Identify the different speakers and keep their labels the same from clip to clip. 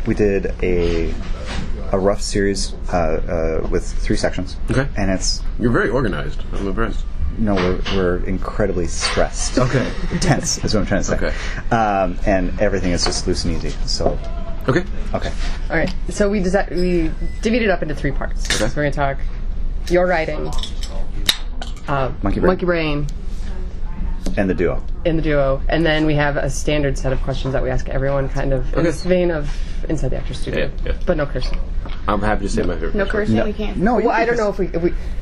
Speaker 1: we did a rough series with 3 sections.
Speaker 2: Okay.
Speaker 1: And
Speaker 2: you're very organized. I'm impressed.
Speaker 1: No, we're incredibly stressed.
Speaker 2: Okay.
Speaker 1: Tense is what I'm trying to say.
Speaker 2: Okay.
Speaker 1: And everything is just loose and easy. So.
Speaker 2: Okay.
Speaker 1: Okay.
Speaker 3: All right. So we divvied it up into 3 parts.
Speaker 2: Okay.
Speaker 3: So we're going to talk your writing, Monkeybrain,
Speaker 1: and the duo.
Speaker 3: And then we have a standard set of questions that we ask everyone, kind of in this vein of Inside the Actors Studio.
Speaker 2: Yeah.
Speaker 3: But no cursing.
Speaker 2: I'm happy to say my favorite.
Speaker 3: No cursing.
Speaker 1: No,
Speaker 4: we can't.
Speaker 1: No.
Speaker 3: Well, I don't know if we.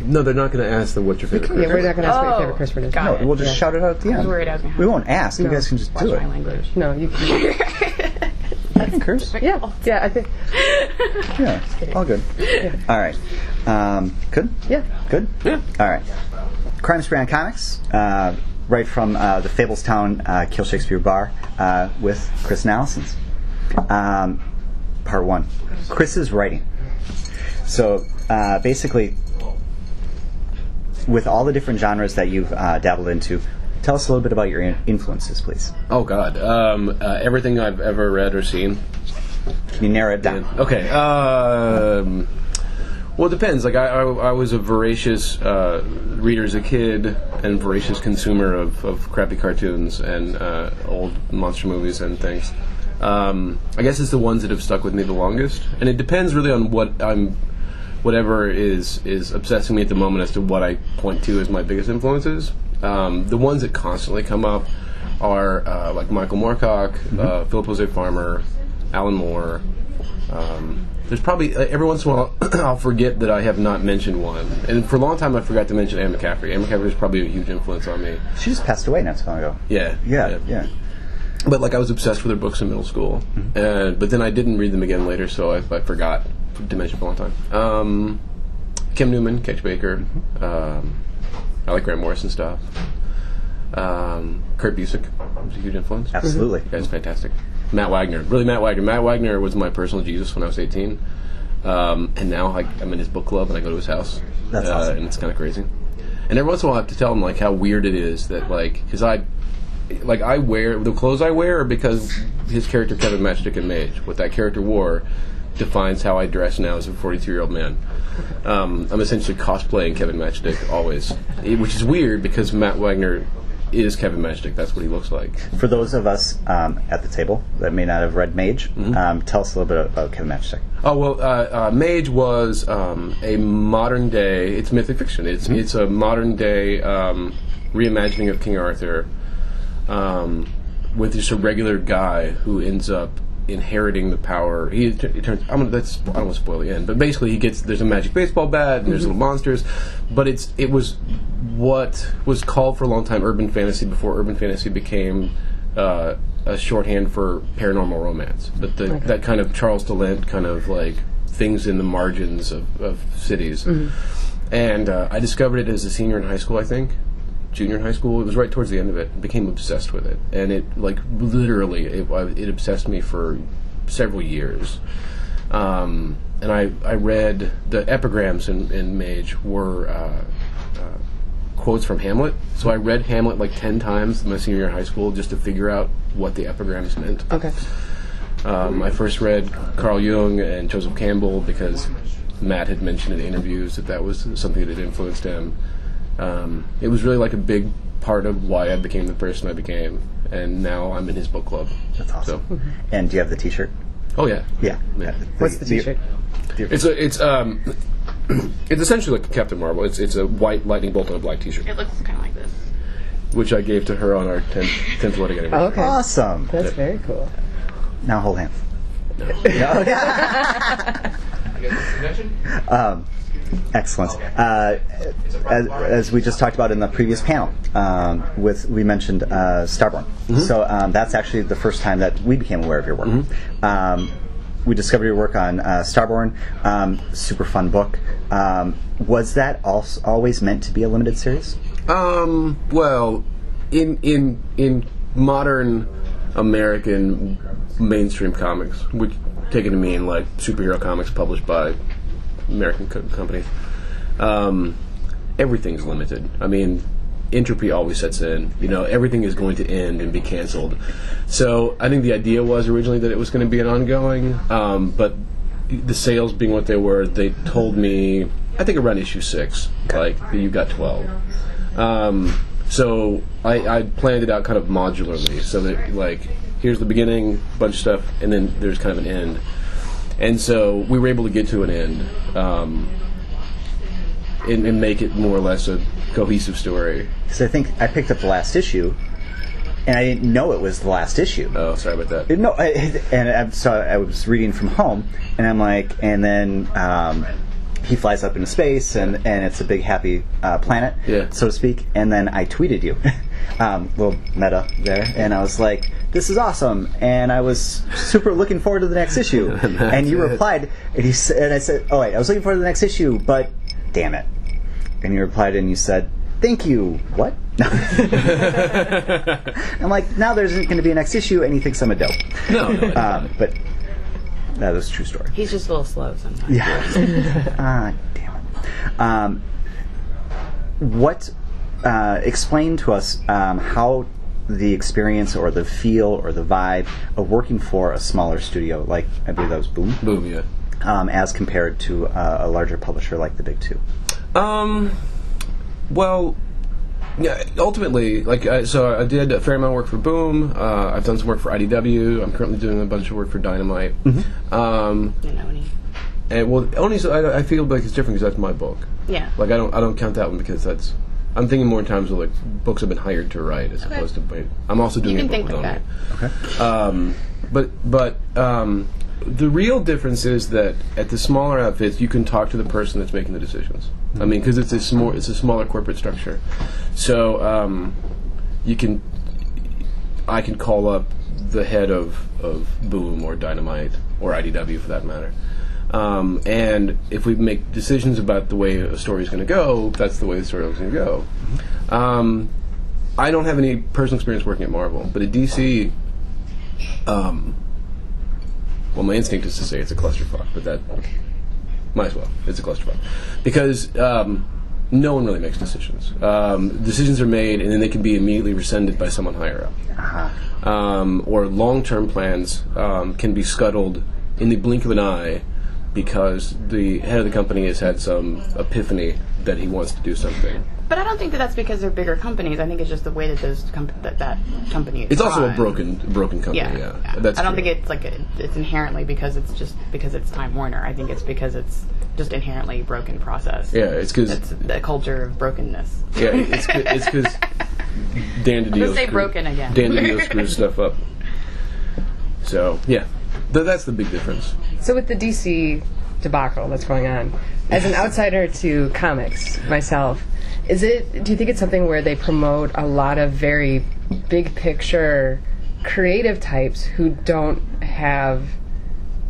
Speaker 2: No, they're not going to ask what's your favorite.
Speaker 3: Yeah, we're not going to ask what your favorite curse word is.
Speaker 4: Got
Speaker 1: No,
Speaker 4: it.
Speaker 1: we'll just shout it out at the end.
Speaker 4: I was worried I was going to
Speaker 1: We won't ask. You guys can just
Speaker 4: watch
Speaker 1: do
Speaker 4: my
Speaker 1: it.
Speaker 4: language.
Speaker 3: No, you.
Speaker 1: I can curse.
Speaker 3: Yeah. I think.
Speaker 1: Yeah. All good.
Speaker 3: Yeah.
Speaker 1: All right. Good?
Speaker 3: Yeah.
Speaker 1: Good?
Speaker 2: Yeah.
Speaker 1: All right. Crimespree on Comics, right from the Fablestown Kill Shakespeare Bar with Chris and Allison's. Part 1. Chris's writing. So basically, with all the different genres that you've dabbled into, tell us a little bit about your influences, please.
Speaker 2: Oh, God. Everything I've ever read or seen.
Speaker 1: Can you narrow it down?
Speaker 2: Okay. Well, it depends. Like, I was a voracious reader as a kid and voracious consumer of crappy cartoons and old monster movies and things. I guess it's the ones that have stuck with me the longest. And it depends really on whatever is obsessing me at the moment as to what I point to as my biggest influences. The ones that constantly come up are like Michael Moorcock, Philip Jose Farmer, Alan Moore. There's probably, every once in a while, I'll forget that I have not mentioned one. And for a long time, I forgot to mention Anne McCaffrey. Anne McCaffrey is probably a huge influence on me.
Speaker 1: She just passed away not so long ago.
Speaker 2: Yeah. But, like, I was obsessed with her books in middle school. But then I didn't read them again later, so I forgot to mention for a long time. Kim Newman, Ketch Baker. I like Grant Morrison stuff. Kurt Busiek was a huge influence.
Speaker 1: Absolutely.
Speaker 2: That guy's fantastic. Matt Wagner. Really, Matt Wagner. Matt Wagner was my personal Jesus when I was 18. And now I'm in his book club and I go to his house.
Speaker 1: That's awesome.
Speaker 2: And it's kind of crazy. And every once in a while I have to tell him, like, how weird it is that, like, because I wear, the clothes I wear are because his character Kevin Matchstick in Mage. What that character wore defines how I dress now as a 42-year-old man. I'm essentially cosplaying Kevin Matchstick always, which is weird because Matt Wagner is Kevin Matchstick. That's what he looks like.
Speaker 1: For those of us at the table that may not have read Mage, tell us a little bit about Kevin Matchstick.
Speaker 2: Oh, well, Mage was a modern day, it's mythic fiction. It's a modern day reimagining of King Arthur with just a regular guy who ends up inheriting the power. I don't want to spoil the end, but basically there's a magic baseball bat and there's little monsters, but it was what was called for a long time urban fantasy before urban fantasy became a shorthand for paranormal romance. But that kind of Charles DeLint kind of like things in the margins of cities. And I discovered it as a senior in high school, I think. Junior in high school. It was right towards the end of it. I became obsessed with it. And it, like, literally, it obsessed me for several years. And I read the epigrams in Mage were quotes from Hamlet. So I read Hamlet like 10 times in my senior year in high school just to figure out what the epigrams meant.
Speaker 3: Okay.
Speaker 2: I first read Carl Jung and Joseph Campbell because Matt had mentioned in interviews that was something that had influenced him. It was really like a big part of why I became the person I became, and now I'm in his book club.
Speaker 1: That's awesome.
Speaker 2: So.
Speaker 1: And do you have the T-shirt?
Speaker 2: Oh yeah.
Speaker 1: Yeah.
Speaker 3: What's the T-shirt?
Speaker 2: It's essentially like Captain Marvel. It's a white lightning bolt on a black T-shirt,
Speaker 4: It looks kind of like this.
Speaker 2: which I gave to her on our 10th wedding anniversary.
Speaker 3: Oh, okay.
Speaker 1: Awesome.
Speaker 3: That's very cool.
Speaker 1: Now hold hands. Excellent. As we just talked about in the previous panel, we mentioned Starborn. So that's actually the first time that we became aware of your work. We discovered your work on Starborn. Super fun book. Was that always meant to be a limited series?
Speaker 2: Well, in modern American mainstream comics, which take it to mean like superhero comics published by American companies, everything's limited. I mean, entropy always sets in. You know, everything is going to end and be canceled. So I think the idea was originally that it was going to be an ongoing, but the sales being what they were, they told me, I think around issue 6, like, you've got 12. So I planned it out kind of modularly, so that, like, here's the beginning, bunch of stuff, and then there's kind of an end. And so we were able to get to an end and make it more or less a cohesive story.
Speaker 1: So I think I picked up the last issue, and I didn't know it was the last issue.
Speaker 2: Oh, sorry about that.
Speaker 1: No, so I was reading from home, and I'm like, and then he flies up into space, and it's a big happy planet, so to speak. And then I tweeted you, little meta there, and I was like, "This is awesome," and I was super looking forward to the next issue. And you replied, and I said, "Oh wait, I was looking forward to the next issue, but damn it." And you replied, and you said, "Thank you." What? I'm like, now there isn't going to be a next issue, and he thinks I'm a dope.
Speaker 2: No,
Speaker 1: but that was a true story.
Speaker 4: He's just a little slow sometimes.
Speaker 1: Yeah. Damn it. What? Explain to us how the experience or the feel or the vibe of working for a smaller studio, like I believe that was Boom.
Speaker 2: Boom, yeah.
Speaker 1: As compared to a larger publisher like the big two.
Speaker 2: Well, yeah, ultimately, so I did a fair amount of work for Boom. I've done some work for IDW. I'm currently doing a bunch of work for Dynamite.
Speaker 4: And Oni.
Speaker 2: And well, Oni's, I feel like it's different because that's my book.
Speaker 4: Yeah.
Speaker 2: Like I don't count that one because that's. I'm thinking more in terms of like books I've been hired to write as opposed to. I'm also doing a book with Oni.
Speaker 1: Okay.
Speaker 2: But the real difference is that at the smaller outfits, you can talk to the person that's making the decisions. I mean, because it's a smaller corporate structure, so I can call up the head of Boom or Dynamite or IDW for that matter, and if we make decisions about the way a story is going to go, that's the way the story is going to go. I don't have any personal experience working at Marvel, but at DC. Well, my instinct is to say it's a clusterfuck, but that might as well. It's a clusterfuck because no one really makes decisions. Decisions are made, and then they can be immediately rescinded by someone higher up. Or long-term plans can be scuttled in the blink of an eye because the head of the company has had some epiphany that he wants to do something.
Speaker 4: But I don't think that's because they're bigger companies. I think it's just the way that that company is
Speaker 2: It's also
Speaker 4: run.
Speaker 2: a broken company. Yeah. That's
Speaker 4: I don't
Speaker 2: true.
Speaker 4: think it's like it's inherently because it's Time Warner. I think it's because it's just inherently a broken process.
Speaker 2: Yeah, it's because
Speaker 4: it's the culture of brokenness.
Speaker 2: Yeah, it's because Dan DiDio.
Speaker 4: Let's say broken again.
Speaker 2: Dan DiDio screws stuff up. So yeah, that's the big difference.
Speaker 3: So with the DC debacle that's going on, as an outsider to comics myself, do you think it's something where they promote a lot of very big picture creative types who don't have,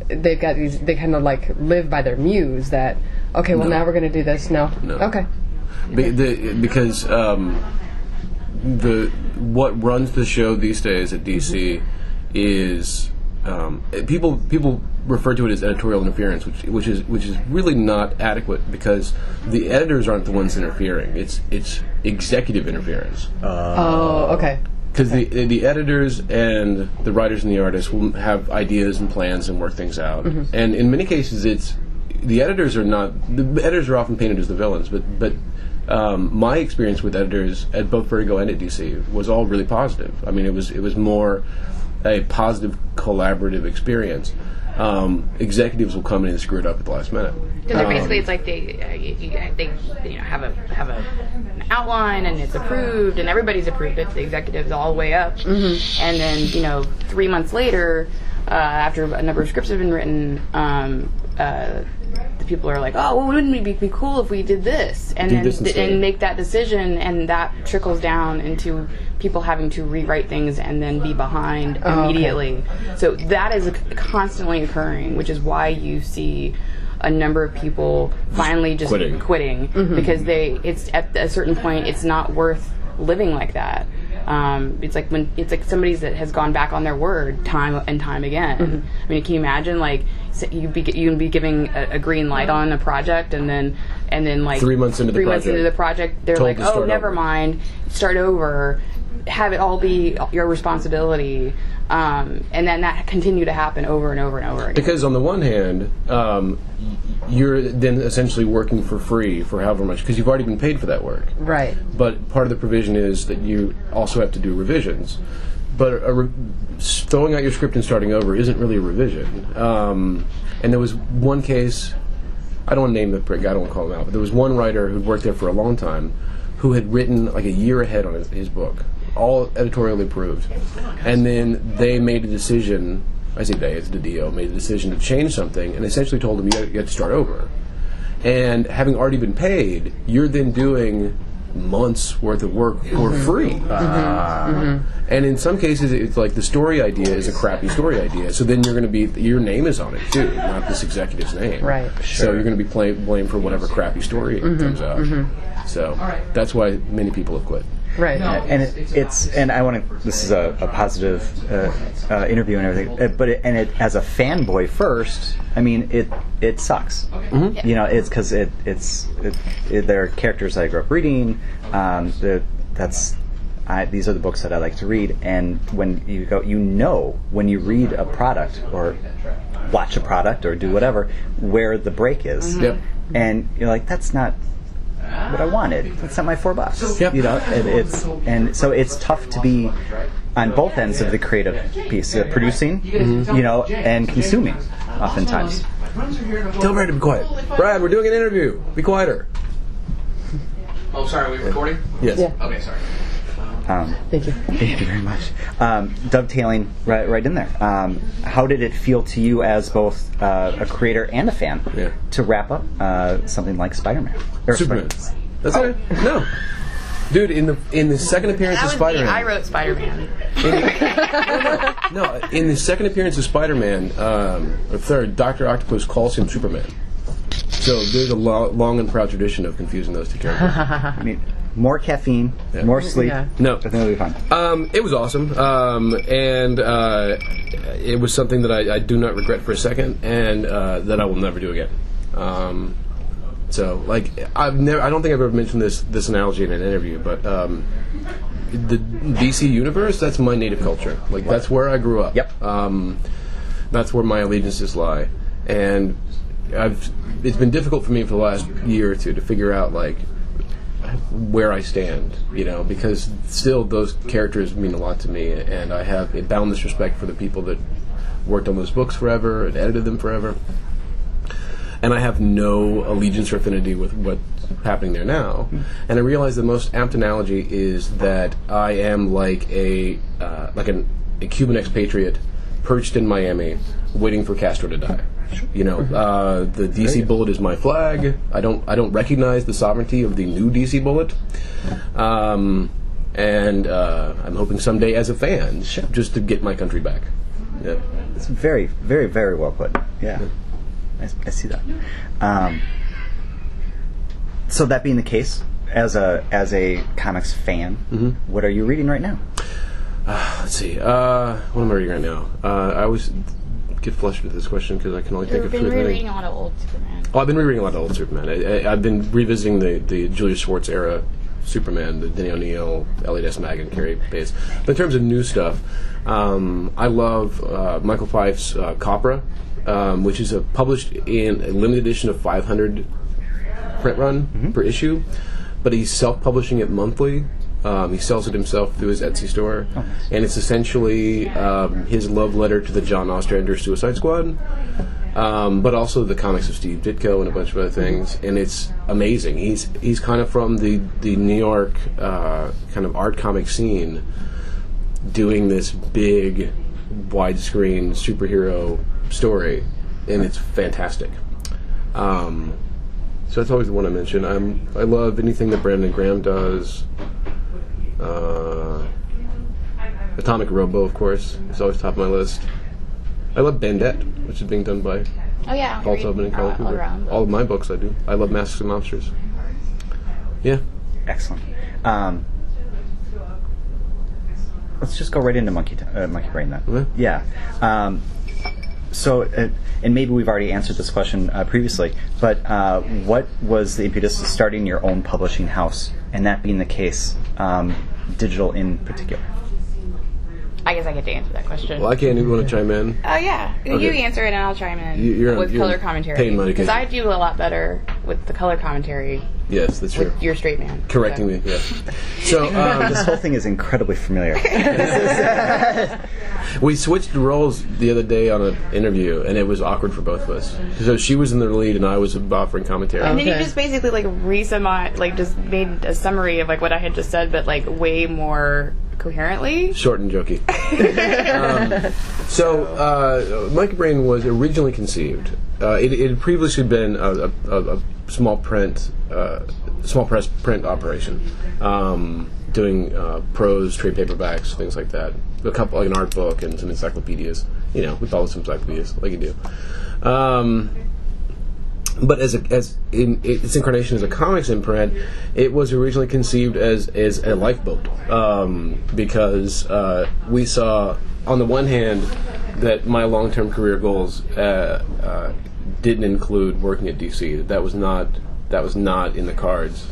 Speaker 3: they've got these, they kind of like live by their muse that, okay, well now we're going to do this. No. Okay.
Speaker 2: Because what runs the show these days at DC is people refer to it as editorial interference, which is really not adequate because the editors aren't the ones interfering. It's executive interference.
Speaker 3: Okay.
Speaker 2: Because the editors and the writers and the artists will have ideas and plans and work things out. Mm-hmm. And in many cases, the editors are often painted as the villains. But my experience with editors at both Vertigo and at DC was all really positive. I mean, it was more a positive collaborative experience. Executives will come in and screw it up at the last minute.
Speaker 4: Because basically, it's like they have an outline and it's approved and everybody's approved it. The executives all the way up, and then 3 months later, after a number of scripts have been written, the people are like, oh, well, wouldn't it be cool if we did this and make that decision, and that trickles down into people having to rewrite things and then be behind immediately. Okay. So that is constantly occurring, which is why you see a number of people finally just quitting because it's at a certain point it's not worth living like that. It's like somebody that has gone back on their word time and time again. I mean, can you imagine you can be giving a green light on a project and then and then like
Speaker 2: 3 months into the
Speaker 4: project, they're like, oh, never mind, start over, have it all be your responsibility, and then that continue to happen over and over and over again.
Speaker 2: Because on the one hand, you're then essentially working for free for however much, because you've already been paid for that work.
Speaker 3: Right.
Speaker 2: But part of the provision is that you also have to do revisions. But throwing out your script and starting over isn't really a revision. And there was one case, I don't want to name the prick, I don't want to call him out, but there was one writer who'd worked there for a long time who had written like a year ahead on his book, all editorially approved. And then they made a decision, I say they, it's the DO, made a decision to change something and essentially told him you have to start over. And having already been paid, you're then doing months worth of work for free. And in some cases it's like the story idea is a crappy story idea, so then you're going to be, your name is on it too, not this executive's name.
Speaker 3: Right.
Speaker 2: So you're going to be blamed for whatever crappy story comes out. So that's why many people have quit.
Speaker 3: Right.
Speaker 1: And it's and I want to. This is a positive interview and everything. But as a fanboy first, I mean it sucks. You know, it's because they're characters I grew up reading. These are the books that I like to read. And when you go, when you read a product or watch a product or do whatever, where the break is.
Speaker 2: Yep.
Speaker 1: And you're like, that's not what I wanted. That's not my $4.
Speaker 2: Yep.
Speaker 1: You know, and so it's tough to be on both ends of the creative piece, producing, you know, and consuming. Oftentimes.
Speaker 2: Tell Brad to be quiet. Brad, we're doing an interview. Be quieter.
Speaker 5: Oh, sorry. Are we recording?
Speaker 2: Yes.
Speaker 3: Yeah.
Speaker 5: Okay, sorry.
Speaker 3: Thank you.
Speaker 1: Thank you very much. Dovetailing right in there. How did it feel to you as both a creator and a fan to wrap up something like Spider-Man? Or
Speaker 2: Superman. That's okay. No. Dude, in the second appearance of Spider-Man...
Speaker 4: I wrote Spider-Man.
Speaker 2: No, in the second appearance of Spider-Man, or third, Dr. Octopus calls him Superman. So there's a long and proud tradition of confusing those two characters.
Speaker 1: I mean, more caffeine, more sleep.
Speaker 3: Yeah.
Speaker 2: No.
Speaker 1: I think it'll be fun.
Speaker 2: It was awesome, and it was something that I do not regret for a second, and that I will never do again. So, like, I don't think I've ever mentioned this analogy in an interview, but the DC universe, that's my native culture. Like, that's where I grew up.
Speaker 1: Yep.
Speaker 2: That's where my allegiances lie, and it's been difficult for me for the last year or two to figure out, like, where I stand, you know, because still those characters mean a lot to me, and I have a boundless respect for the people that worked on those books forever and edited them forever, and I have no allegiance or affinity with what's happening there now. And I realize the most apt analogy is that I am like a Cuban expatriate perched in Miami waiting for Castro to die. You know, the DC bullet is my flag. I don't recognize the sovereignty of the new DC bullet, and I'm hoping someday as a fan, just to get my country back. Yeah.
Speaker 1: It's very, very, very well put. Yeah, I see that. So that being the case, as a comics fan, what are you reading right now?
Speaker 2: Let's see. What am I reading right now? I always get flushed with this question because I can only think of 3 things.
Speaker 4: You've been rereading a lot of old Superman.
Speaker 2: Oh, I've been rereading a lot of old Superman. I've been revisiting the Julius Schwartz era Superman, the Denny O'Neil, Elliot S. Maggin, Carrie Pace. But in terms of new stuff, I love Michael Fife's Copra, which is published in a limited edition of 500 print run per issue, but he's self-publishing it monthly. He sells it himself through his Etsy store, and it's essentially his love letter to the John Ostrander Suicide Squad, but also the comics of Steve Ditko and a bunch of other things, and it's amazing. He's kind of from the New York kind of art comic scene, doing this big widescreen superhero story, and it's fantastic. So that's always the one I mention. I love anything that Brandon Graham does. Atomic Robo, of course, is always top of my list. I love Bandette, which is being done by Paul Tubman and Colin Cooper. All of my books I do. I love Masks and Monsters. Yeah.
Speaker 1: Excellent. Let's just go right into Monkeybrain then.
Speaker 2: Okay.
Speaker 1: Yeah. So, and maybe we've already answered this question previously, but what was the impetus to starting your own publishing house, and that being the case, digital in particular?
Speaker 4: I guess I get to answer that question.
Speaker 2: Well, I can't. You want to chime in?
Speaker 4: Oh, yeah.
Speaker 2: Okay.
Speaker 4: You answer it and I'll chime in
Speaker 2: You're
Speaker 4: color commentary.
Speaker 2: paying money.
Speaker 4: Because I do a lot better with the color commentary.
Speaker 2: Yes, that's true.
Speaker 4: With your straight man.
Speaker 2: Correcting me, yes. So,
Speaker 1: this whole thing is incredibly familiar.
Speaker 2: We switched roles the other day on an interview, and it was awkward for both of us. So she was in the lead, and I was offering commentary.
Speaker 4: And then you just basically just made a summary of what I had just said, but way more coherently.
Speaker 2: Short and jokey. Monkeybrain was originally conceived. It had previously been a small press print operation, doing prose, trade paperbacks, things like that. A couple, an art book and some encyclopedias. We follow some encyclopedias like you do. But as in its incarnation as a comics imprint, it was originally conceived as a lifeboat, because we saw, on the one hand, that my long-term career goals didn't include working at DC. That was not in the cards,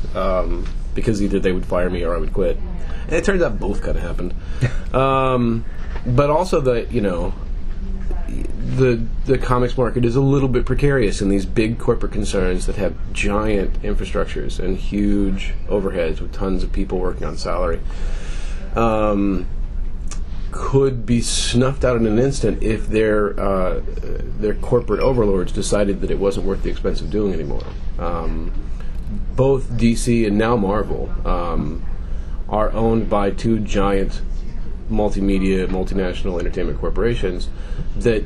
Speaker 2: because either they would fire me or I would quit. And it turns out both kind of happened. But also the comics market is a little bit precarious, and these big corporate concerns that have giant infrastructures and huge overheads with tons of people working on salary could be snuffed out in an instant if their corporate overlords decided that it wasn't worth the expense of doing anymore. Both DC and now Marvel are owned by two giant multimedia, multinational entertainment corporations that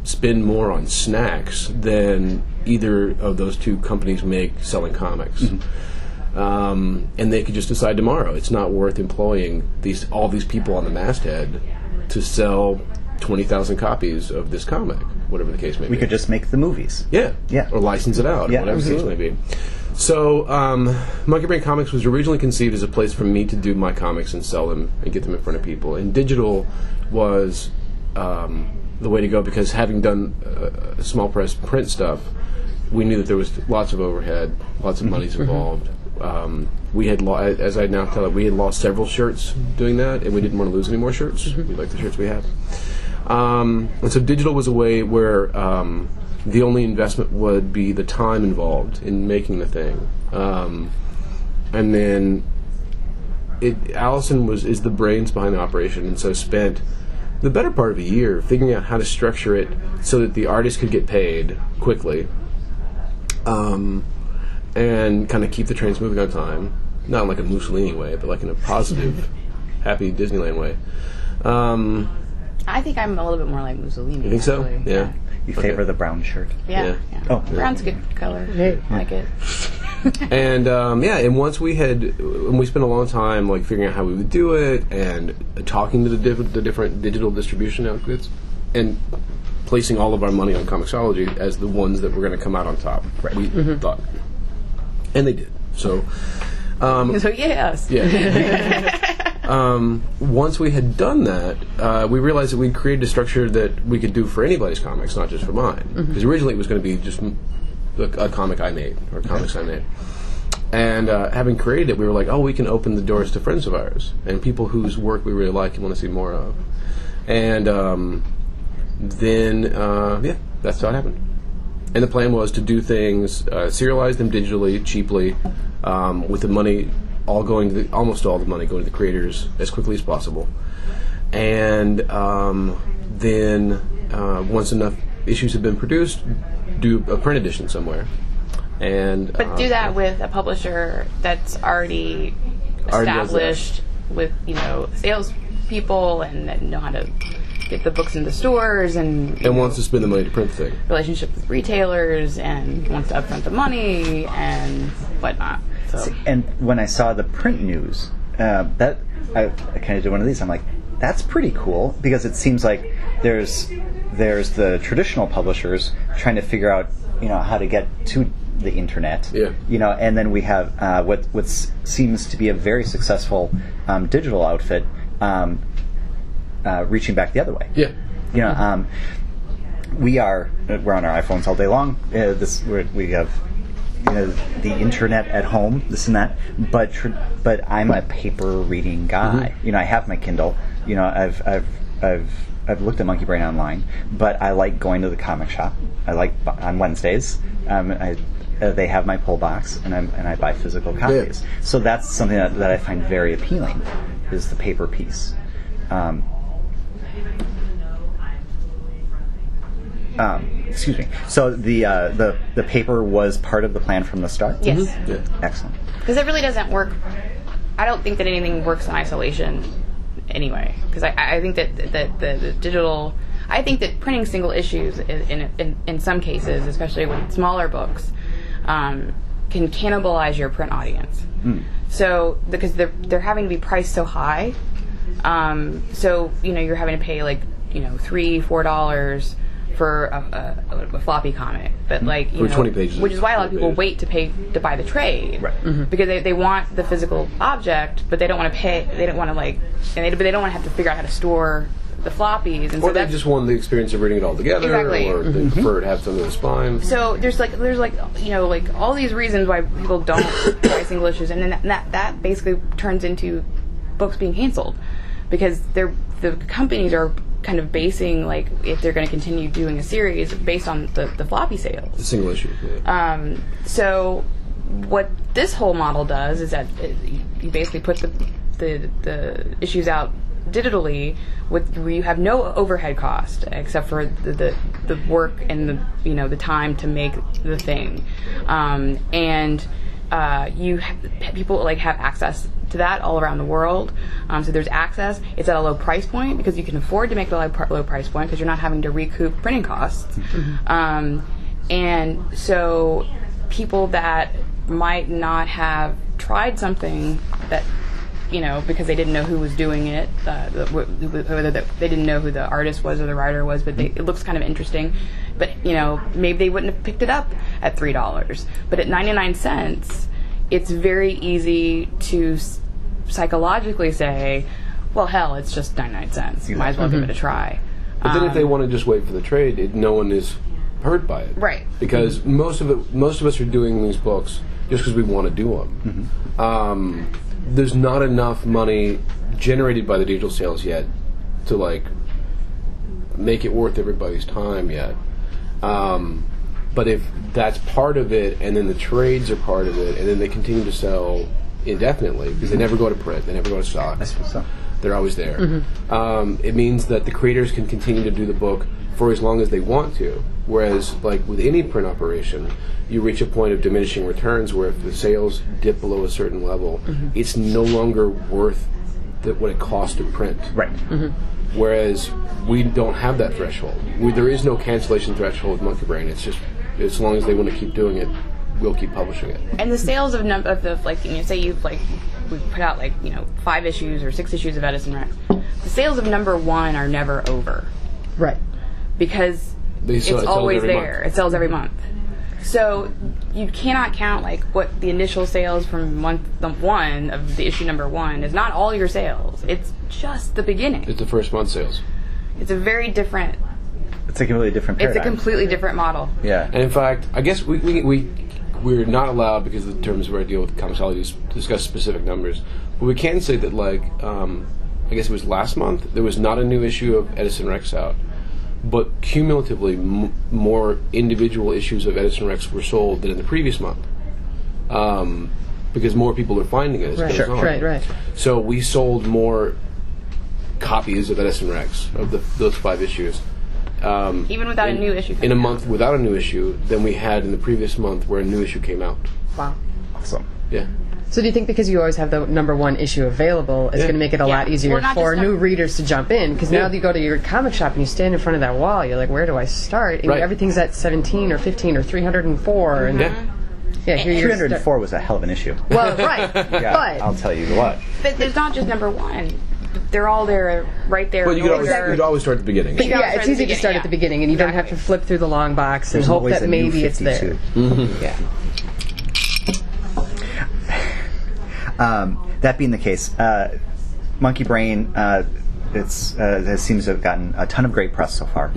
Speaker 2: spend more on snacks than either of those two companies make selling comics. Mm-hmm. And they could just decide tomorrow it's not worth employing all these people on the masthead to sell 20,000 copies of this comic, whatever the case may be.
Speaker 1: We could just make the movies.
Speaker 2: Yeah.
Speaker 1: Yeah.
Speaker 2: Or license it out, whatever the case may be. So, Monkeybrain Comics was originally conceived as a place for me to do my comics and sell them and get them in front of people. And digital was the way to go, because having done small press print stuff, we knew that there was lots of overhead, lots of money's involved. We had, as I now tell it, we had lost several shirts doing that, and we didn't want to lose any more shirts. We liked the shirts we had. And so digital was a way where the only investment would be the time involved in making the thing. And then Allison is the brains behind the operation, and so spent the better part of a year figuring out how to structure it so that the artist could get paid quickly, and kind of keep the trains moving on time. Not in like a Mussolini way, but like in a positive, happy Disneyland way.
Speaker 4: I think I'm a little bit more like Mussolini.
Speaker 2: You think so?
Speaker 4: Actually.
Speaker 2: Yeah.
Speaker 1: You favor the brown shirt.
Speaker 4: Yeah.
Speaker 1: Oh,
Speaker 4: brown's a good color. I like it.
Speaker 2: And and once we spent a long time figuring out how we would do it and talking to the different digital distribution outfits and placing all of our money on Comixology as the ones that were going to come out on top. Right. We thought, and they did. So.
Speaker 4: So yes.
Speaker 2: Yeah. Once we had done that, we realized that we'd created a structure that we could do for anybody's comics, not just for mine. Because originally it was going to be just a comic I made, or comics I made. And having created it, we were like, we can open the doors to friends of ours and people whose work we really like and want to see more of. And then that's how it happened. And the plan was to do things, serialize them digitally, cheaply, with the money almost all the money going to the creators as quickly as possible. And then once enough issues have been produced, do a print edition somewhere. But
Speaker 4: do that with a publisher that's already established with sales people and that know how to get the books into stores and
Speaker 2: wants to spend the money to print the thing.
Speaker 4: Relationship with retailers and wants to upfront the money and whatnot. So.
Speaker 1: And when I saw the print news, that I kind of did one of these. I'm like, that's pretty cool, because it seems like there's the traditional publishers trying to figure out how to get to the internet.
Speaker 2: Yeah.
Speaker 1: And then we have what seems to be a very successful digital outfit reaching back the other way.
Speaker 2: Yeah.
Speaker 1: we're on our iPhones all day long. We have the internet at home, this and that. But I'm a paper reading guy. I have my Kindle. I've looked at Monkeybrain online, but I like going to the comic shop. I like on Wednesdays. They have my pull box, and I buy physical copies. Yeah. So that's something that I find very appealing, is the paper piece. Excuse me. So the paper was part of the plan from the start?
Speaker 4: Yes.
Speaker 2: Yeah.
Speaker 1: Excellent.
Speaker 4: Because it really doesn't work. I don't think that anything works in isolation anyway. Because I think that the digital... I think that printing single issues in some cases, especially with smaller books, can cannibalize your print audience. So because they're having to be priced so high, so you're having to pay like $3-4 for a floppy comic, but
Speaker 2: for 20 pages,
Speaker 4: which is why a lot of people wait to buy the trade, right? Because they want the physical object, but they don't want to pay. They don't want to but they don't want to have to figure out how to store the floppies, and
Speaker 2: or they just want the experience of reading it all together,
Speaker 4: exactly.
Speaker 2: Or they prefer to have something in the spine.
Speaker 4: So there's all these reasons why people don't buy single issues, and then that basically turns into books being canceled because the companies are kind of basing if they're going to continue doing a series based on the floppy sales,
Speaker 2: the single issue. Yeah.
Speaker 4: So what this whole model does is that you basically put the issues out digitally where you have no overhead cost except for the work and the time to make the thing, and people have access to that all around the world. So there's access. It's at a low price point because you can afford to make it a low price point because you're not having to recoup printing costs. And so people that might not have tried something that because they didn't know who was doing it, whether they didn't know who the artist was or the writer was, but it looks kind of interesting. But maybe they wouldn't have picked it up at $3. But at 99 cents, it's very easy to psychologically say, well, hell, it's just 99 cents. You might as well give it a try.
Speaker 2: But then if they want to just wait for the trade, no one is hurt by it,
Speaker 4: right?
Speaker 2: Because most of us are doing these books just because we want to do them. There's not enough money generated by the digital sales yet to make it worth everybody's time yet. But if that's part of it, and then the trades are part of it, and then they continue to sell indefinitely because they never go to print, they never go to stock. They're always there. It means that the creators can continue to do the book for as long as they want to. Whereas, with any print operation, you reach a point of diminishing returns where if the sales dip below a certain level, it's no longer worth what it costs to print.
Speaker 1: Right.
Speaker 2: Whereas we don't have that threshold. There is no cancellation threshold with Monkeybrain. It's just as long as they want to keep doing it, we'll keep publishing it.
Speaker 4: And the sales of say you've we put out 5 issues or 6 issues of Edison Rex. The sales of #1 are never over.
Speaker 3: Right.
Speaker 4: Because it's always there. It sells every month. So you cannot count what the initial sales from month 1 of the issue #1 is not all your sales. It's just the beginning.
Speaker 2: It's the first month sales.
Speaker 4: It's a very different.
Speaker 1: It's a completely different paradigm.
Speaker 4: It's a completely different model.
Speaker 1: Yeah.
Speaker 2: And in fact, I guess we're not allowed because of the terms of our deal with Comicsology to discuss specific numbers. But we can say that I guess it was last month there was not a new issue of Edison Rex out. But cumulatively, more individual issues of Edison Rex were sold than in the previous month, because more people are finding it as it goes on.
Speaker 3: Right.
Speaker 2: So we sold more copies of Edison Rex of those 5 issues,
Speaker 4: even without a new issue.
Speaker 2: In a month without a new issue than we had in the previous month where a new issue came out.
Speaker 3: Wow.
Speaker 1: Awesome.
Speaker 2: Yeah.
Speaker 3: So do you think because you always have the #1 issue available, it's going to make it a lot easier for new readers to jump in? Because now you go to your comic shop and you stand in front of that wall, you're like, where do I start? And everything's at 17 or 15 or 304. And
Speaker 1: Yeah, 304 was a hell of an issue.
Speaker 3: Well, right.
Speaker 1: Yeah,
Speaker 3: but
Speaker 1: I'll tell you what.
Speaker 4: But there's not just #1. They're all there, right there.
Speaker 2: Well, you could always start at the beginning.
Speaker 3: But yeah, it's easy to start at the beginning, and you don't have to flip through the long box and hope that maybe it's there. Yeah.
Speaker 1: That being the case, Monkeybrain it seems to have gotten a ton of great press so far.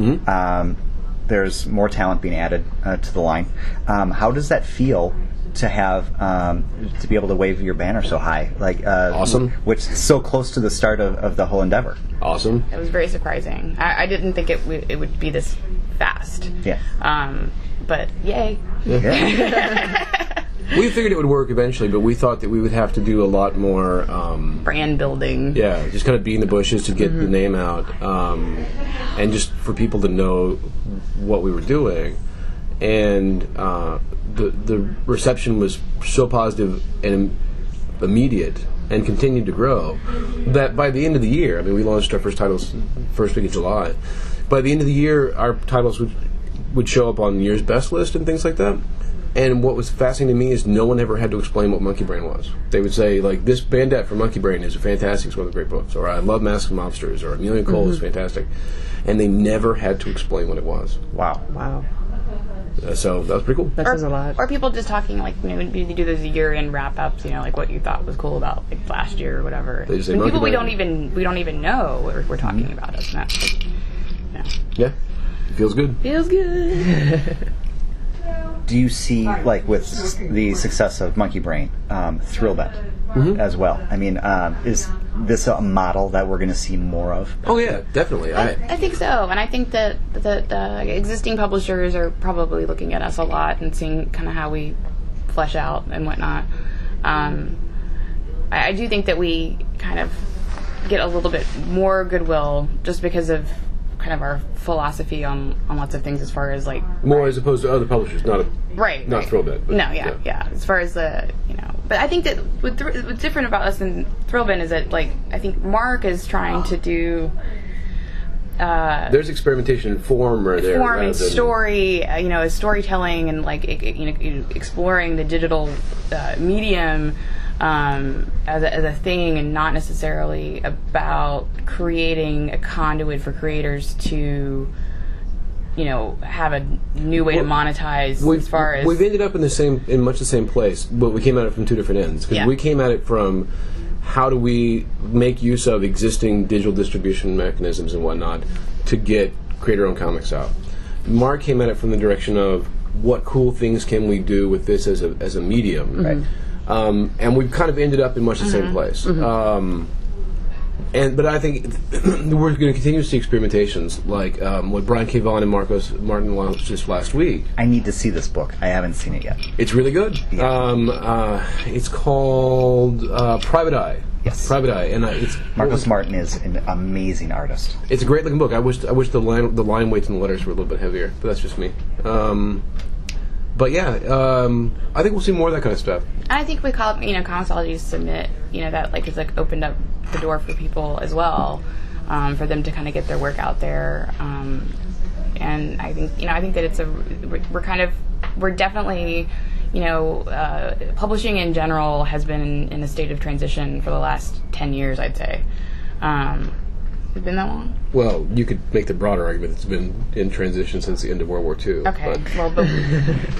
Speaker 1: there's more talent being added to the line. How does that feel to have to be able to wave your banner so high, like
Speaker 2: awesome,
Speaker 1: which is so close to the start of the whole endeavor?
Speaker 2: Awesome.
Speaker 4: It was very surprising. I didn't think it would be this fast.
Speaker 1: Yeah.
Speaker 4: But yay.
Speaker 1: Yeah.
Speaker 2: We figured it would work eventually, but we thought that we would have to do a lot more
Speaker 4: brand building.
Speaker 2: Yeah, just kind of be in the bushes to get the name out, and just for people to know what we were doing. And the reception was so positive and immediate and continued to grow that by the end of the year, I mean, we launched our first titles first week of July. By the end of the year, our titles would show up on year's best list and things like that. And what was fascinating to me is no one ever had to explain what Monkeybrain was. They would say, like, this bandette from Monkeybrain is fantastic, it's one of the great books, or I love Mask of Mobsters, or Amelia Cole is fantastic. And they never had to explain what it was.
Speaker 1: Wow.
Speaker 2: So that was pretty cool.
Speaker 3: That says a lot.
Speaker 4: Or people just talking, like, you do those year-end wrap-ups, like what you thought was cool about like last year or whatever.
Speaker 2: They just say
Speaker 4: people we
Speaker 2: Monkeybrain.
Speaker 4: don't even know what we're talking about. It's not,
Speaker 2: Yeah, it feels good.
Speaker 4: Feels good.
Speaker 1: Do you see, like, with the success of Monkeybrain, Thrillbent as well? I mean, is this a model that we're going to see more of?
Speaker 2: Oh yeah, definitely.
Speaker 4: I think so, and I think that the existing publishers are probably looking at us a lot and seeing kind of how we flesh out and whatnot. I do think that we kind of get a little bit more goodwill just because of kind of our philosophy on lots of things, as far as like
Speaker 2: more as opposed to other publishers, not Thrillbent.
Speaker 4: No, yeah. As far as but I think that what's different about us than Thrillbent is that, like, I think Mark is trying to do.
Speaker 2: There's experimentation in form
Speaker 4: and story, storytelling and like exploring the digital medium as a thing, and not necessarily about creating a conduit for creators to have a new way to monetize.
Speaker 2: We've ended up in much the same place, but we came at it from two different ends. Because we came at it from how do we make use of existing digital distribution mechanisms and whatnot to get creator-owned comics out. Mark came at it from the direction of what cool things can we do with this as a medium.
Speaker 1: Right.
Speaker 2: And we've kind of ended up in much the same place. But I think we're going to continue to see experimentations like what Brian K. Vaughan and Martin launched just last week.
Speaker 1: I need to see this book. I haven't seen it yet.
Speaker 2: It's really good.
Speaker 1: Yeah.
Speaker 2: It's called Private Eye.
Speaker 1: Yes.
Speaker 2: Private Eye, and
Speaker 1: Marcos Martin is an amazing artist.
Speaker 2: It's a great looking book. I wish the line weights and the letters were a little bit heavier, but that's just me. But yeah, I think we'll see more of that kind of stuff.
Speaker 4: I think we call it, Comicsology Submit, that like has like opened up the door for people as well, for them to kind of get their work out there. And I think, I think that we're definitely, publishing in general has been in a state of transition for the last 10 years, I'd say. It's been that long?
Speaker 2: Well, you could make the broader argument it's been in transition since the end of World War II.
Speaker 4: Okay.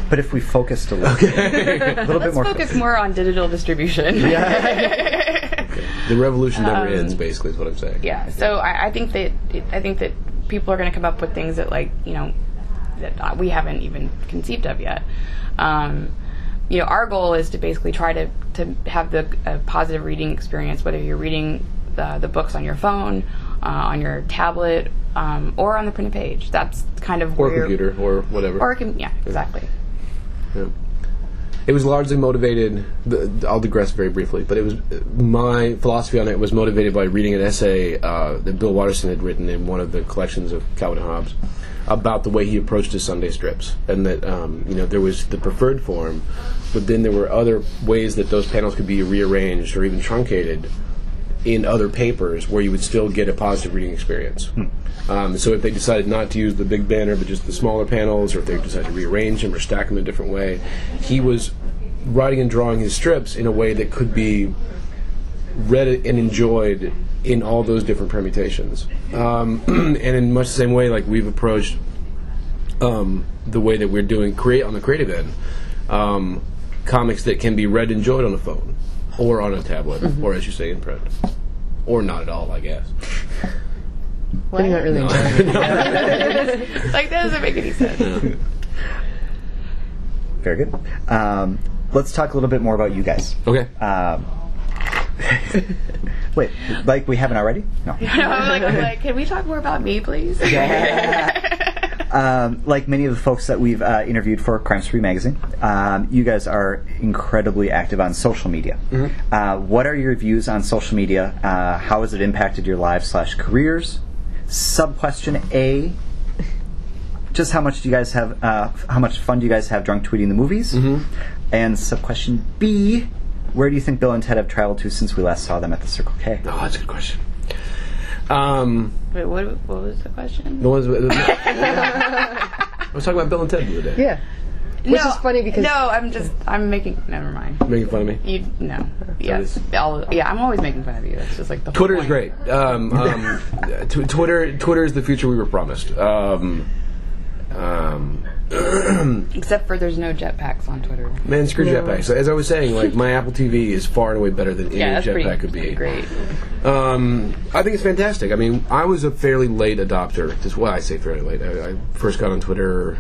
Speaker 1: But if we focused a little bit more...
Speaker 4: Let's focus more on digital distribution.
Speaker 1: Yeah.
Speaker 2: Okay. The revolution never ends, basically, is what I'm saying.
Speaker 4: Yeah. So I think that people are going to come up with things that, like, that we haven't even conceived of yet. Our goal is to basically try to have a positive reading experience, whether you're reading the books on your phone, on your tablet, or on the printed page. That's kind of
Speaker 2: or computer or whatever.
Speaker 4: Yeah, exactly.
Speaker 2: Yeah. It was largely motivated. I'll digress very briefly, but it was my philosophy on it was motivated by reading an essay that Bill Watterson had written in one of the collections of Calvin and Hobbes about the way he approached his Sunday strips, and that there was the preferred form, but then there were other ways that those panels could be rearranged or even truncated in other papers where you would still get a positive reading experience. So if they decided not to use the big banner but just the smaller panels, or if they decided to rearrange them or stack them in a different way, he was writing and drawing his strips in a way that could be read and enjoyed in all those different permutations. And in much the same way, like we've approached the way that we're doing on the creative end, comics that can be read and enjoyed on a phone or on a tablet, or as you say, in print, or not at all, I guess.
Speaker 3: Then you're not really enjoying it.
Speaker 4: Like, that doesn't make any sense.
Speaker 1: Very good. Let's talk a little bit more about you guys.
Speaker 2: Okay.
Speaker 1: Wait, like we haven't already? No.
Speaker 4: I'm like, can we talk more about me, please?
Speaker 1: Like many of the folks that we've interviewed for Crimespree magazine, you guys are incredibly active on social media. What are your views on social media? How has it impacted your lives/careers? Sub-question A, just how much do you guys have? How much fun do you guys have drunk tweeting the movies? And sub-question B, where do you think Bill and Ted have traveled to since we last saw them at the Circle K?
Speaker 2: Oh, that's a good question.
Speaker 4: Wait, what was the question?
Speaker 2: The ones I was talking about Bill and Ted the other day.
Speaker 3: Yeah. Which is funny because...
Speaker 4: No, I'm making... Never mind.
Speaker 2: Making fun of me?
Speaker 4: No. Yes. I'm always making fun of you. That's just like the whole
Speaker 2: Twitter
Speaker 4: point.
Speaker 2: is great. Twitter is the future we were promised.
Speaker 4: Except for there's no jetpacks on Twitter.
Speaker 2: Man, screw jetpacks. As I was saying, like my Apple TV is far and away better than any jetpack could be.
Speaker 4: Great.
Speaker 2: I think it's fantastic. I mean, I was a fairly late adopter. I say fairly late. I first got on Twitter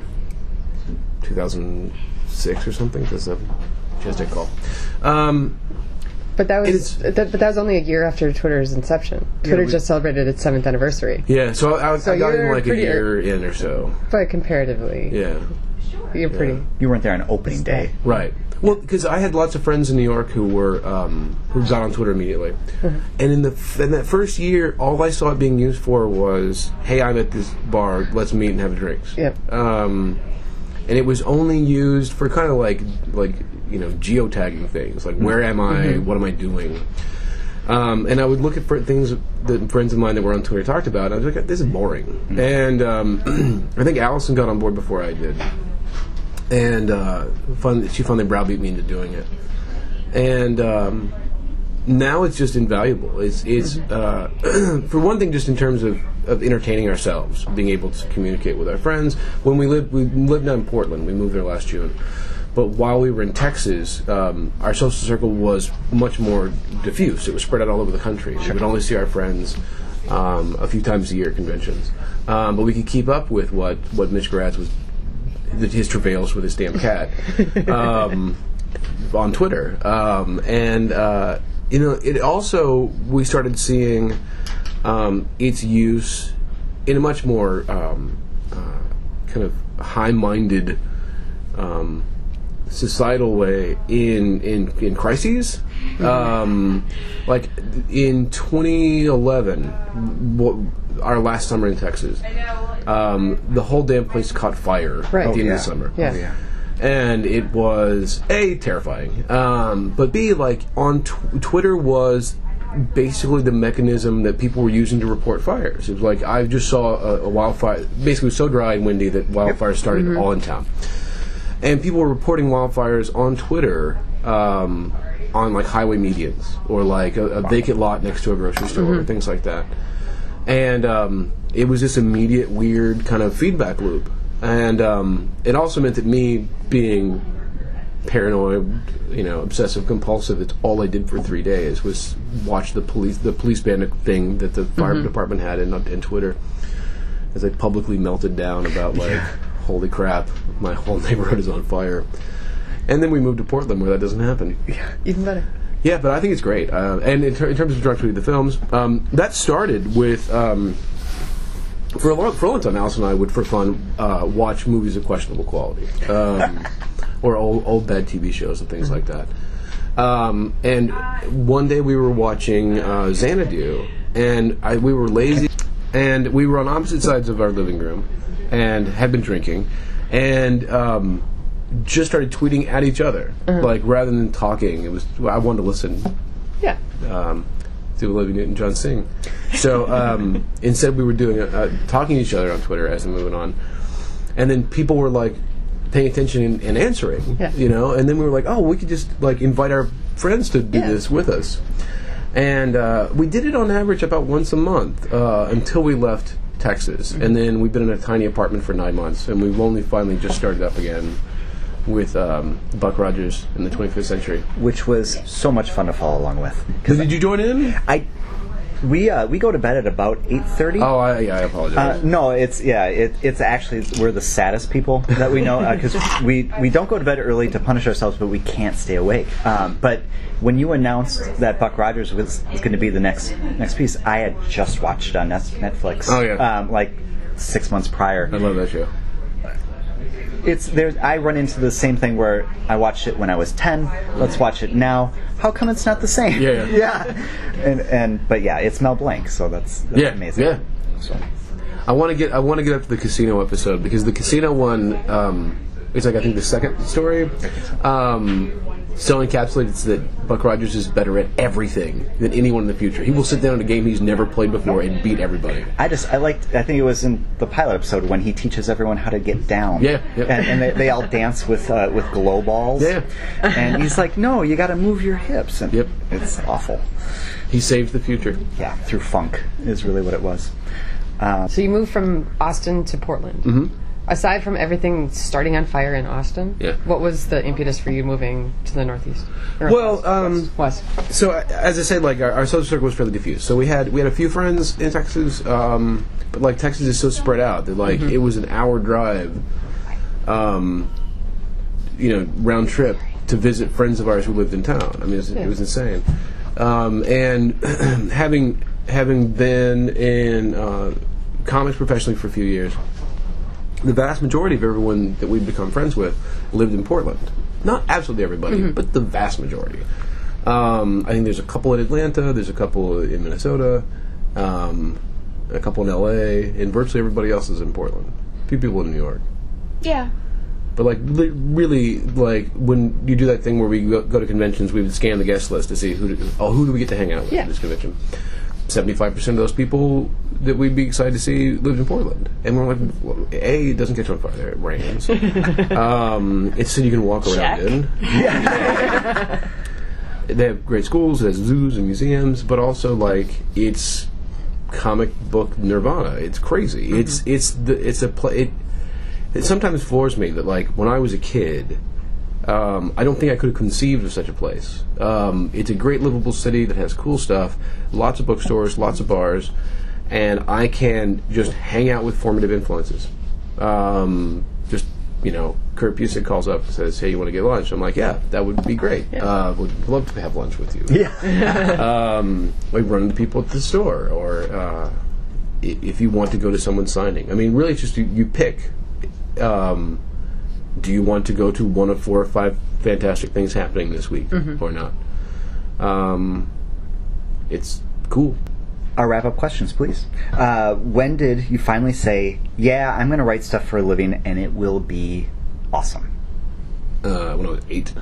Speaker 2: 2006 or something. That's a Chestnut call.
Speaker 3: But that was only a year after Twitter's inception. Twitter just celebrated its 7th anniversary.
Speaker 2: Yeah, so I got in like a year in or so.
Speaker 3: But comparatively, you're pretty.
Speaker 1: You weren't there on opening day,
Speaker 2: right? Well, because I had lots of friends in New York who were who got on Twitter immediately, and in that first year, all I saw it being used for was, "Hey, I'm at this bar. Let's meet and have drinks."
Speaker 3: Yep.
Speaker 2: And it was only used for kind of like geotagging things, like where am I, what am I doing, and I would look at things that friends of mine that were on Twitter talked about, and I was like, this is boring. And I think Allison got on board before I did, and she finally browbeat me into doing it, and now it's just invaluable. It's for one thing, just in terms of entertaining ourselves, being able to communicate with our friends. When we lived down in Portland, we moved there last June. But while we were in Texas, our social circle was much more diffuse. It was spread out all over the country. We would only see our friends a few times a year at conventions. But we could keep up with what Mitch Gratz was, his travails with his damn cat, on Twitter. It also, we started seeing its use in a much more kind of high-minded societal way in crises. Like in 2011, our last summer in Texas, the whole damn place caught fire at the end of the summer.
Speaker 3: Yeah.
Speaker 2: And it was A, terrifying, but B, like on Twitter was basically the mechanism that people were using to report fires. It was like, I just saw a wildfire. Basically, it was so dry and windy that wildfires started all in town. And people were reporting wildfires on Twitter on like highway medians or like a vacant lot next to a grocery store or things like that. And it was this immediate weird kind of feedback loop. And it also meant that me being paranoid, obsessive compulsive, it's all I did for 3 days was watch the police bandit thing that the fire department had in Twitter as I publicly melted down about like, holy crap, my whole neighborhood is on fire. And then we moved to Portland where that doesn't happen.
Speaker 3: Yeah, even better.
Speaker 2: Yeah, but I think it's great. And in terms of drunk tweeting the films, that started with for a long time, Allison and I would, for fun, watch movies of questionable quality, or old bad TV shows and things like that. And one day we were watching Xanadu, and we were lazy, and we were on opposite sides of our living room, and had been drinking, and just started tweeting at each other, like rather than talking. I wanted to listen.
Speaker 3: Yeah.
Speaker 2: To Olivia Newton-John sing. So instead we were doing talking to each other on Twitter as we moving on, and then people were like paying attention and answering, and then we were like, oh, we could just like invite our friends to do this with us, and we did it on average about once a month until we left Texas, and then we've been in a tiny apartment for 9 months, and we've only finally just started up again with Buck Rogers in the 25th Century,
Speaker 1: which was so much fun to follow along with.
Speaker 2: Did you join in?
Speaker 1: We go to bed at about 8:30.
Speaker 2: Oh, I apologize.
Speaker 1: No, it's actually we're the saddest people that we know because we don't go to bed early to punish ourselves, but we can't stay awake. But when you announced that Buck Rogers was going to be the next piece, I had just watched it on Netflix.
Speaker 2: Oh yeah,
Speaker 1: like 6 months prior.
Speaker 2: I love that show.
Speaker 1: I run into the same thing where I watched it when I was 10. Let's watch it now. How come it's not the same?
Speaker 2: Yeah.
Speaker 1: But yeah, it's Mel Blanc, so that's amazing.
Speaker 2: Yeah.
Speaker 1: So.
Speaker 2: I want to get up to the casino episode because the casino one is like I think the second story. So encapsulates that Buck Rogers is better at everything than anyone in the future. He will sit down in a game he's never played before and beat everybody.
Speaker 1: I think it was in the pilot episode when he teaches everyone how to get down.
Speaker 2: Yeah.
Speaker 1: And they all dance with glow balls.
Speaker 2: Yeah.
Speaker 1: And he's like, no, you got to move your hips. And it's awful.
Speaker 2: He saved the future.
Speaker 1: Yeah, through funk is really what it was.
Speaker 3: So you moved from Austin to Portland.
Speaker 2: Mm-hmm.
Speaker 3: Aside from everything starting on fire in Austin, what was the impetus for you moving to the Northeast? West.
Speaker 2: So as I said, like our social circle was fairly diffuse. So we had a few friends in Texas, but like Texas is so spread out that like it was an hour drive, round trip to visit friends of ours who lived in town. I mean, it was insane. And having been in comics professionally for a few years. The vast majority of everyone that we've become friends with lived in Portland. Not absolutely everybody, but the vast majority. I think there's a couple in Atlanta, there's a couple in Minnesota, a couple in LA, and virtually everybody else is in Portland. A few people in New York.
Speaker 4: Yeah.
Speaker 2: But like really, like when you do that thing where we go to conventions, we would scan the guest list to see who do we get to hang out with at this convention. 75% of those people that we'd be excited to see lived in Portland. And we're like, well, A, it doesn't catch on fire there, it rains. It's a city you can walk around in. They have great schools, it has zoos and museums, but also like it's comic book nirvana. It's crazy. It sometimes floors me that like when I was a kid, I don't think I could have conceived of such a place. It's a great livable city that has cool stuff, lots of bookstores, lots of bars, and I can just hang out with formative influences. Kurt Busiek calls up and says, hey, you want to get lunch? I'm like, yeah, that would be great. Would love to have lunch with you. Yeah. We run into people at the store, or if you want to go to someone's signing. I mean, really, it's just you pick. Do you want to go to one of 4 or 5 fantastic things happening this week or not? It's cool.
Speaker 1: Our wrap-up questions, please. When did you finally say, yeah, I'm going to write stuff for a living and it will be awesome?
Speaker 2: When I was 8.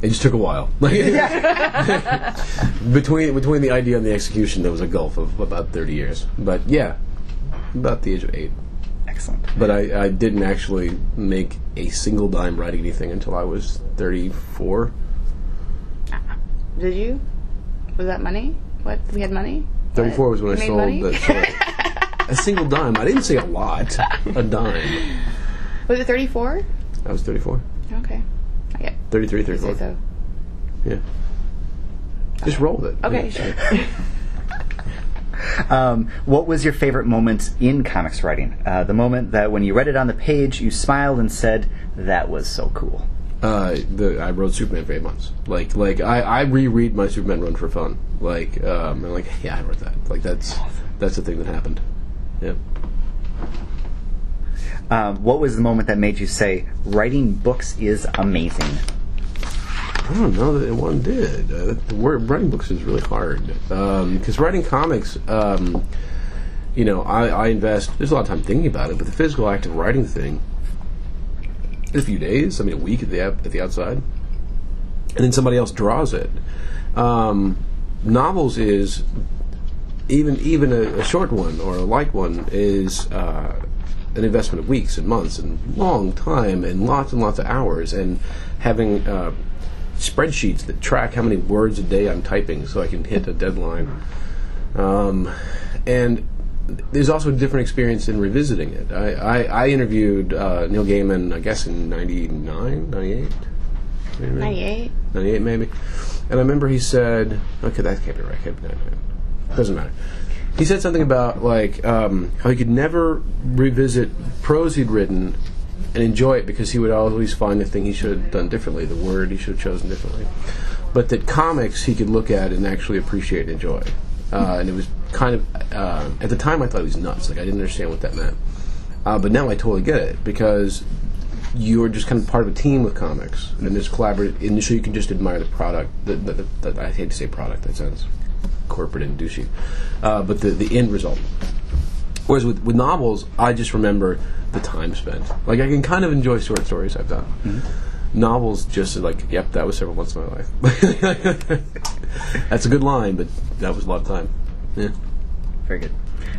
Speaker 2: It just took a while. Between the idea and the execution, there was a gulf of about 30 years. But yeah, about the age of 8.
Speaker 1: Excellent.
Speaker 2: But I didn't actually make a single dime writing anything until I was 34.
Speaker 4: Did you? Was that money? What? We had money?
Speaker 2: 34 was when I sold a single dime. I didn't say a lot. A dime.
Speaker 4: Was it 34?
Speaker 2: I was 34.
Speaker 4: Okay. I get
Speaker 2: 33, 34.
Speaker 4: So.
Speaker 2: Yeah. Just roll with it.
Speaker 4: Okay, sure.
Speaker 1: What was your favorite moment in comics writing? The moment that when you read it on the page, you smiled and said, that was so cool.
Speaker 2: I wrote Superman for 8 months. Like I reread my Superman run for fun. I'm like, yeah, I wrote that. Like that's the thing that happened. Yeah.
Speaker 1: What was the moment that made you say, writing books is amazing?
Speaker 2: I don't know that one did. Writing books is really hard. Because writing comics, I invest, there's a lot of time thinking about it, but the physical act of writing the thing, a few days, a week at the outside, and then somebody else draws it. Novels is, even a short one or a light one is an investment of weeks and months and long time and lots of hours, and having spreadsheets that track how many words a day I'm typing so I can hit a deadline. And there's also a different experience in revisiting it. I interviewed Neil Gaiman, I guess, in 99, 98. maybe?
Speaker 4: 98.
Speaker 2: 98 maybe. And I remember he said, okay, that can't be right. Can't be 99. Doesn't matter. He said something about like how he could never revisit prose he'd written and enjoy it because he would always find the thing he should have done differently, the word he should have chosen differently. But that comics he could look at and actually appreciate and enjoy. And it was kind of, at the time I thought it was nuts. Like I didn't understand what that meant. But now I totally get it because you're just kind of part of a team with comics. And there's collaborative, and so you can just admire the product. I hate to say product, that sounds corporate and douchey. But the end result. Whereas with novels, I just remember the time spent. Like I can kind of enjoy short stories I've done. Mm-hmm. Novels just like, yep, that was several months of my life. That's a good line, but that was a lot of time. Yeah.
Speaker 1: Very good.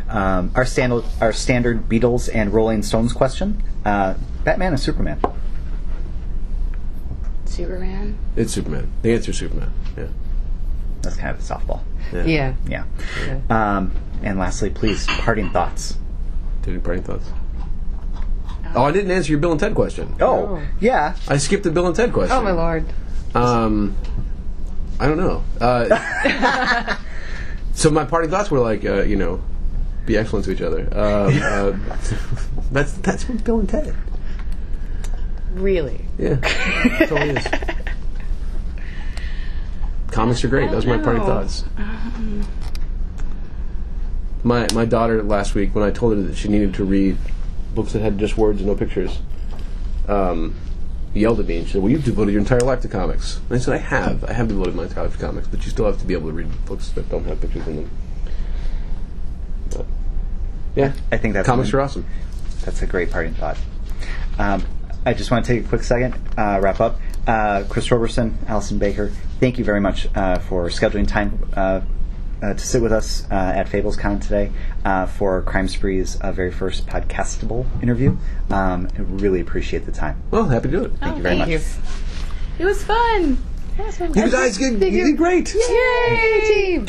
Speaker 1: Our standard Beatles and Rolling Stones question: Batman or Superman?
Speaker 4: Superman.
Speaker 2: It's Superman. The answer is Superman. Yeah.
Speaker 1: That's kind of a softball.
Speaker 3: Yeah.
Speaker 1: And lastly, please, parting thoughts.
Speaker 2: Any parting thoughts? Oh, I didn't answer your Bill and Ted question.
Speaker 1: Oh, yeah.
Speaker 2: I skipped the Bill and Ted question.
Speaker 3: Oh my lord.
Speaker 2: I don't know. So my parting thoughts were like, be excellent to each other. That's what Bill and Ted.
Speaker 4: Really?
Speaker 2: Yeah, it totally is. Comics are great. Those are my parting thoughts. My daughter last week, when I told her that she needed to read books that had just words and no pictures, yelled at me and she said, well, you've devoted your entire life to comics. And I said, I have devoted my entire life to comics, but you still have to be able to read books that don't have pictures in them. But, yeah,
Speaker 1: I think that's
Speaker 2: comics are awesome.
Speaker 1: That's a great parting thought. I just want to take a quick second, wrap up. Chris Roberson, Allison Baker, thank you very much for scheduling time to sit with us at FablesCon today for Crimespree's very first podcastable interview. I really appreciate the time.
Speaker 2: Well, happy to do it.
Speaker 1: Thank you very much.
Speaker 4: It was fun.
Speaker 2: You guys did great.
Speaker 3: Yay, team!